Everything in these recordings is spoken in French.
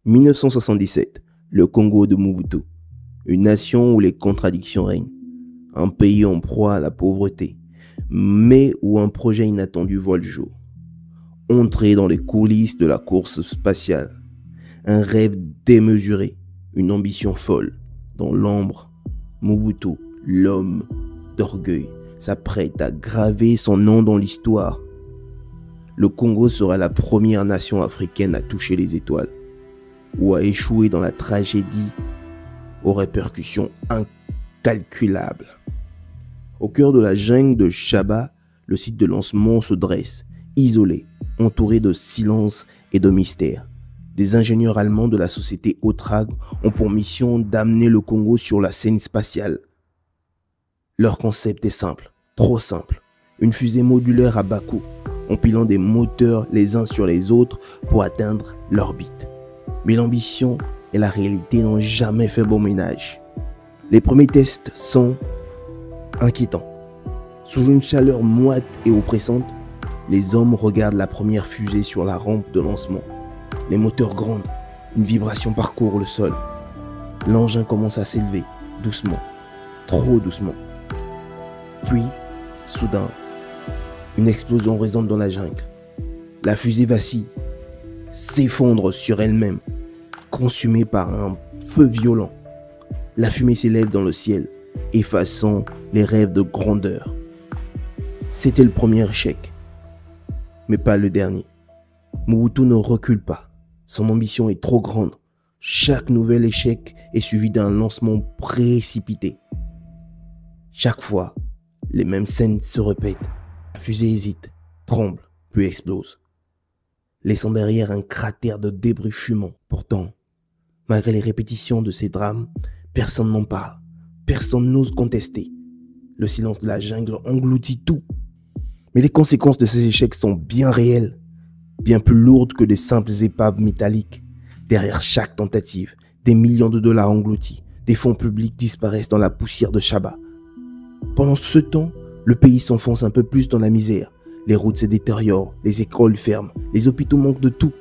1977, le Congo de Mobutu, une nation où les contradictions règnent, un pays en proie à la pauvreté, mais où un projet inattendu voit le jour. Entrer dans les coulisses de la course spatiale, un rêve démesuré, une ambition folle. Dans l'ombre, Mobutu, l'homme d'orgueil, s'apprête à graver son nom dans l'histoire. Le Congo sera la première nation africaine à toucher les étoiles, ou à échouer dans la tragédie aux répercussions incalculables. Au cœur de la jungle de Chaba, le site de lancement se dresse, isolé, entouré de silence et de mystère. Des ingénieurs allemands de la société Otrag ont pour mission d'amener le Congo sur la scène spatiale. Leur concept est simple, trop simple. Une fusée modulaire à bas coût, empilant des moteurs les uns sur les autres pour atteindre l'orbite. Mais l'ambition et la réalité n'ont jamais fait bon ménage. Les premiers tests sont inquiétants. Sous une chaleur moite et oppressante, les hommes regardent la première fusée sur la rampe de lancement. Les moteurs grondent, une vibration parcourt le sol. L'engin commence à s'élever, doucement, trop doucement. Puis, soudain, une explosion résonne dans la jungle. La fusée vacille, s'effondre sur elle-même, consumée par un feu violent. La fumée s'élève dans le ciel, effaçant les rêves de grandeur. C'était le premier échec, mais pas le dernier. Mobutu ne recule pas. Son ambition est trop grande. Chaque nouvel échec est suivi d'un lancement précipité. Chaque fois, les mêmes scènes se répètent. La fusée hésite, tremble, puis explose, laissant derrière un cratère de débris fumants. Pourtant, malgré les répétitions de ces drames, personne n'en parle. Personne n'ose contester. Le silence de la jungle engloutit tout. Mais les conséquences de ces échecs sont bien réelles, bien plus lourdes que des simples épaves métalliques. Derrière chaque tentative, des millions de dollars engloutis, des fonds publics disparaissent dans la poussière de Chaba. Pendant ce temps, le pays s'enfonce un peu plus dans la misère. Les routes se détériorent, les écoles ferment, les hôpitaux manquent de tout.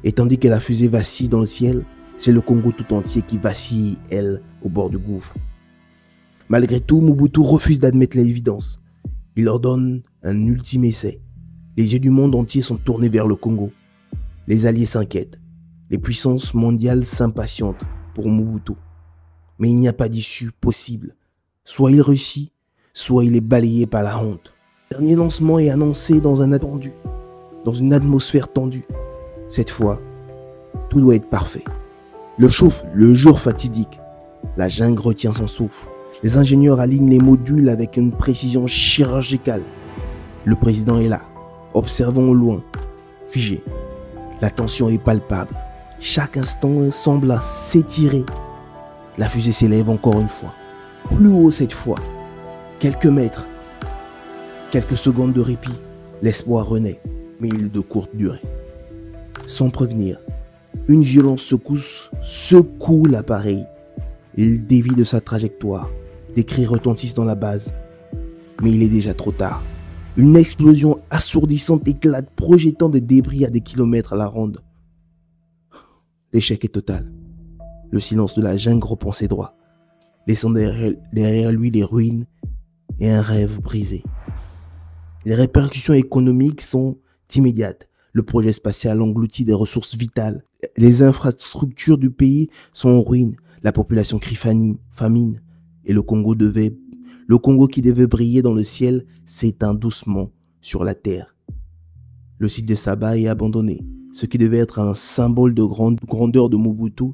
Et tandis que la fusée vacille dans le ciel, c'est le Congo tout entier qui vacille, elle, au bord du gouffre. Malgré tout, Mobutu refuse d'admettre l'évidence. Il ordonne un ultime essai. Les yeux du monde entier sont tournés vers le Congo. Les alliés s'inquiètent. Les puissances mondiales s'impatientent pour Mobutu. Mais il n'y a pas d'issue possible. Soit il réussit, soit il est balayé par la honte. Le dernier lancement est annoncé dans une atmosphère tendue. Cette fois, tout doit être parfait. Le jour fatidique. La jungle retient son souffle. Les ingénieurs alignent les modules avec une précision chirurgicale. Le président est là, observant au loin, figé. La tension est palpable. Chaque instant semble s'étirer. La fusée s'élève encore une fois. Plus haut cette fois. Quelques mètres. Quelques secondes de répit. L'espoir renaît, mais il est de courte durée. Sans prévenir, une violente secousse secoue l'appareil. Il dévie de sa trajectoire. Des cris retentissent dans la base. Mais il est déjà trop tard. Une explosion assourdissante éclate, projetant des débris à des kilomètres à la ronde. L'échec est total. Le silence de la jungle reprend ses droits, laissant derrière lui les ruines et un rêve brisé. Les répercussions économiques sont immédiates. Le projet spatial engloutit des ressources vitales. Les infrastructures du pays sont en ruine. La population crie famine. Et le Congo qui devait briller dans le ciel s'éteint doucement sur la terre. Le site de Chaba est abandonné. Ce qui devait être un symbole de grandeur de Mobutu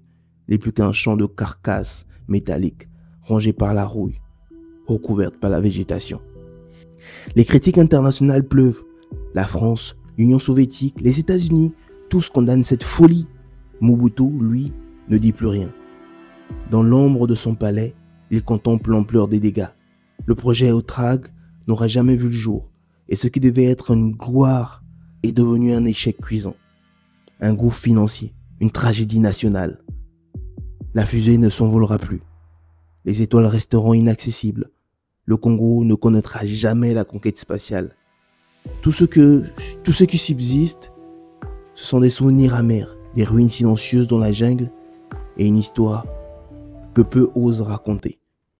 n'est plus qu'un champ de carcasses métalliques rongées par la rouille, recouvertes par la végétation. Les critiques internationales pleuvent. La France, l'Union soviétique, les États-Unis, tous condamnent cette folie. Mobutu, lui, ne dit plus rien. Dans l'ombre de son palais, il contemple l'ampleur des dégâts. Le projet Otrag n'aura jamais vu le jour, et ce qui devait être une gloire est devenu un échec cuisant. Un gouffre financier, une tragédie nationale. La fusée ne s'envolera plus. Les étoiles resteront inaccessibles. Le Congo ne connaîtra jamais la conquête spatiale. Tout ce qui subsiste, ce sont des souvenirs amers, des ruines silencieuses dans la jungle et une histoire que peu osent raconter.